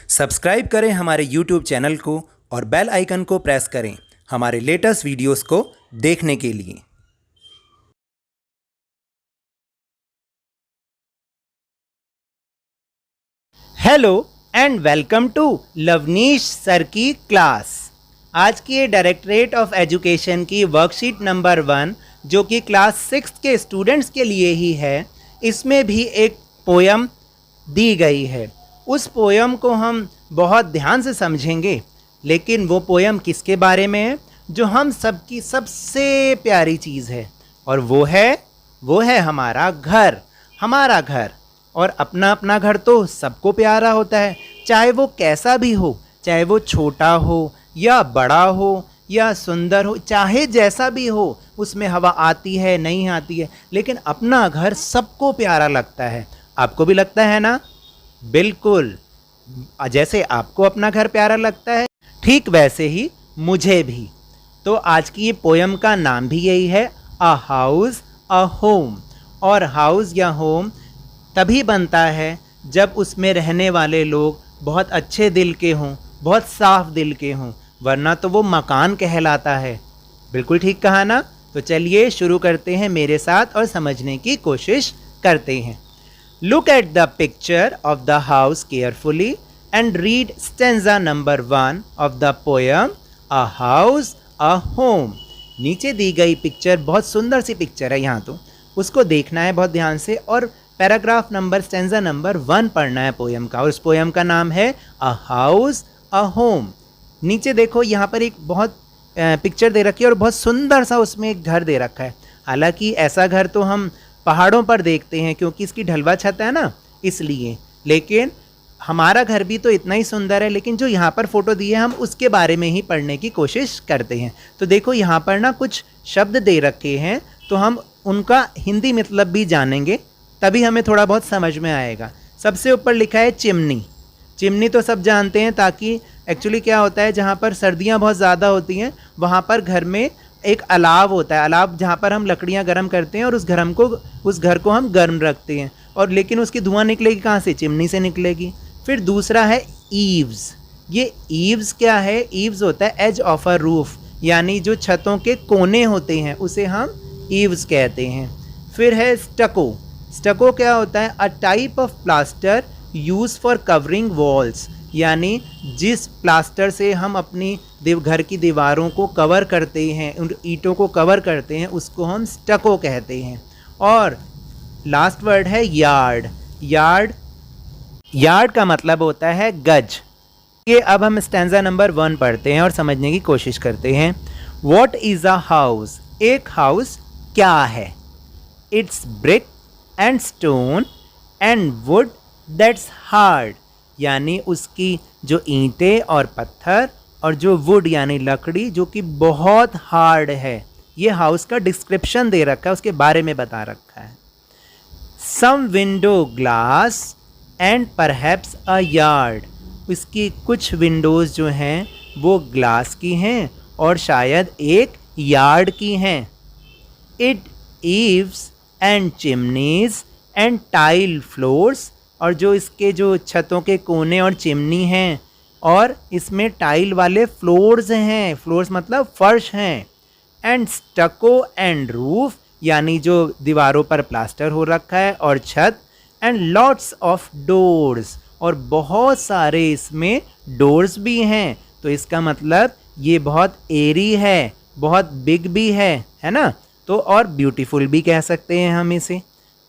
Subscribe करें हमारे YouTube channel को और बेल आइकन को प्रेस करें हमारे लेटेस्ट वीडियोस को देखने के लिए। Hello and welcome to Lavneesh sir की क्लास। आज की डायरेक्टरेट ऑफ एजुकेशन की वर्कशीट नंबर 1 जो कि क्लास 6 के स्टूडेंट्स के लिए ही है, इसमें भी एक पोयम दी गई है। उस पोयम को हम बहुत ध्यान से समझेंगे, लेकिन वो पोयम किसके बारे में है? जो हम सबकी सबसे प्यारी चीज़ है, और वो है हमारा घर। हमारा घर और अपना अपना घर तो सबको प्यारा होता है, चाहे वो कैसा भी हो, चाहे वो छोटा हो या बड़ा हो या सुंदर हो, चाहे जैसा भी हो, उसमें हवा आती है नहीं आती है, लेकिन अपना घर सबको प्यारा लगता है। आपको भी लगता है ना? बिल्कुल, जैसे आपको अपना घर प्यारा लगता है, ठीक वैसे ही मुझे भी। तो आज की ये पोयम का नाम भी यही है, अ हाउस अ होम। और हाउस या होम तभी बनता है जब उसमें रहने वाले लोग बहुत अच्छे दिल के हों, बहुत साफ दिल के हों, वरना तो वो मकान कहलाता है। बिल्कुल ठीक कहा ना? तो चलिए शुरू करते हैं मेरे साथ और समझने की कोशिश करते हैं। Look at the picture of the house carefully and read stanza number 1 of the poem A House a Home। नीचे दी गई पिक्चर बहुत सुंदर सी पिक्चर है, यहाँ तो उसको देखना है बहुत ध्यान से, और पैराग्राफ नंबर स्टेंजा नंबर 1 पढ़ना है पोयम का, और उस पोयम का नाम है अ हाउस अ होम। नीचे देखो, यहाँ पर एक बहुत पिक्चर दे रखी है और बहुत सुंदर सा उसमें एक घर दे रखा है। हालांकि ऐसा घर तो हम पहाड़ों पर देखते हैं क्योंकि इसकी ढलवा छत है ना, इसलिए। लेकिन हमारा घर भी तो इतना ही सुंदर है, लेकिन जो यहाँ पर फोटो दी है हम उसके बारे में ही पढ़ने की कोशिश करते हैं। तो देखो, यहाँ पर ना कुछ शब्द दे रखे हैं, तो हम उनका हिंदी मतलब भी जानेंगे, तभी हमें थोड़ा बहुत समझ में आएगा। सबसे ऊपर लिखा है चिमनी। चिमनी तो सब जानते हैं, ताकि एक्चुअली क्या होता है, जहाँ पर सर्दियाँ बहुत ज़्यादा होती हैं वहाँ पर घर में एक अलाव होता है, अलाव जहाँ पर हम लकड़ियाँ गर्म करते हैं और उस घर को हम गर्म रखते हैं, और लेकिन उसकी धुआं निकलेगी कहाँ से? चिमनी से निकलेगी। फिर दूसरा है ईव्स। ये ईव्स क्या है? ईव्स होता है एज ऑफ अ रूफ, यानी जो छतों के कोने होते हैं उसे हम ईव्स कहते हैं। फिर है स्टको। स्टको क्या होता है? A type of plaster use for covering walls, यानी जिस प्लास्टर से हम अपनी घर की दीवारों को कवर करते हैं, उन ईंटों को कवर करते हैं, उसको हम स्टको कहते हैं। और लास्ट वर्ड है यार्ड। यार्ड का मतलब होता है गज। ये अब हम स्टैंजा नंबर 1 पढ़ते हैं और समझने की कोशिश करते हैं। What is a house? एक हाउस क्या है? It's brick and stone and would that's hard, यानी उसकी जो ईंटें और पत्थर और जो वुड यानी लकड़ी जो कि बहुत हार्ड है। ये हाउस का डिस्क्रिप्शन दे रखा है, उसके बारे में बता रखा है। Some window glass and perhaps a yard. इसकी कुछ विंडोज़ जो हैं वो ग्लास की हैं और शायद एक यार्ड की हैं। It eaves and chimneys and tile floors, और जो इसके जो छतों के कोने और चिमनी हैं, और इसमें टाइल वाले फ्लोर्स हैं, फ्लोर्स मतलब फर्श हैं। एंड स्टको एंड रूफ, यानी जो दीवारों पर प्लास्टर हो रखा है, और छत। एंड लॉट्स ऑफ डोर्स, और बहुत सारे इसमें डोर्स भी हैं। तो इसका मतलब ये बहुत एरी है, बहुत बिग भी है ना? तो और ब्यूटीफुल भी कह सकते हैं हम इसे।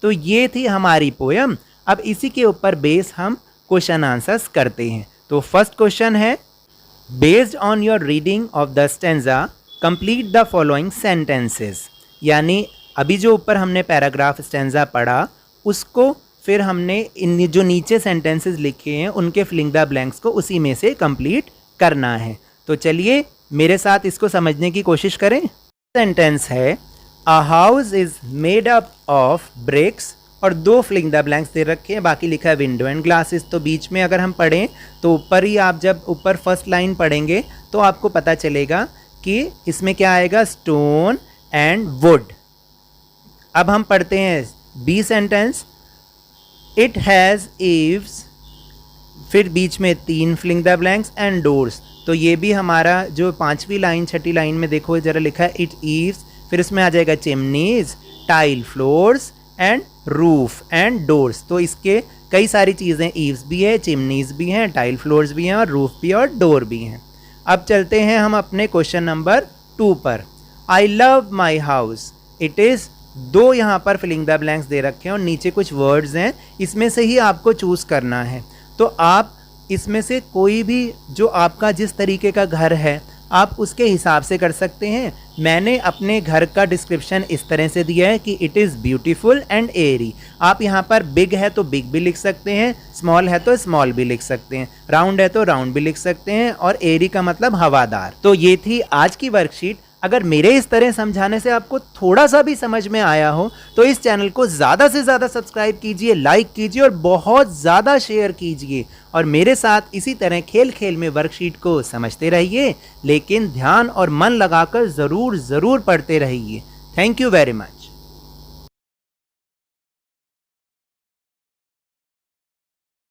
तो ये थी हमारी पोयम। अब इसी के ऊपर बेस हम क्वेश्चन आंसर्स करते हैं। तो फर्स्ट क्वेश्चन है, based on your reading of the stanza complete the following sentences. यानी अभी जो ऊपर हमने पैराग्राफ स्टेंजा पढ़ा, उसको फिर हमने इन जो नीचे सेंटेंसेस लिखे हैं उनके फिलिंग द ब्लैंक्स को उसी में से कंप्लीट करना है। तो चलिए मेरे साथ इसको समझने की कोशिश करें। सेंटेंस है, a house is made up of BRICS, और 2 फिलिंग द ब्लैंक्स दे रखे हैं, बाकी लिखा है विंडो एंड ग्लासेस। तो बीच में अगर हम पढ़ें तो ऊपर ही, आप जब ऊपर फर्स्ट लाइन पढ़ेंगे तो आपको पता चलेगा कि इसमें क्या आएगा, स्टोन एंड वुड। अब हम पढ़ते हैं B sentence, it has eaves फिर बीच में 3 filling the blanks and doors. तो ये भी हमारा जो 5वीं लाइन 6ठी लाइन में देखो जरा लिखा है इट ईव्स, फिर इसमें आ जाएगा chimneys, tile floors and roof and doors. तो इसके कई सारी चीज़ें, ईव्स भी है, चिमनीज भी हैं, टाइल फ्लोर्स भी हैं और रूफ भी और डोर भी हैं। अब चलते हैं हम अपने क्वेश्चन नंबर 2 पर। I love my house, it is, 2 यहाँ पर फिलिंग द ब्लैंक्स दे रखे हैं और नीचे कुछ वर्ड्स हैं, इसमें से ही आपको चूज़ करना है। तो आप इसमें से कोई भी जो आपका जिस तरीके का घर है आप उसके हिसाब से कर सकते हैं। मैंने अपने घर का डिस्क्रिप्शन इस तरह से दिया है कि it is beautiful and Airy. आप यहाँ पर बिग है तो बिग भी लिख सकते हैं, स्मॉल है तो स्मॉल भी लिख सकते हैं, राउंड है तो राउंड भी लिख सकते हैं और एयरी का मतलब हवादार। तो ये थी आज की वर्कशीट। अगर मेरे इस तरह समझाने से आपको थोड़ा सा भी समझ में आया हो तो इस चैनल को ज़्यादा से ज़्यादा सब्सक्राइब कीजिए, लाइक कीजिए और बहुत ज़्यादा शेयर कीजिए। और मेरे साथ इसी तरह खेल खेल में वर्कशीट को समझते रहिए, लेकिन ध्यान और मन लगाकर ज़रूर पढ़ते रहिए। Thank you very much.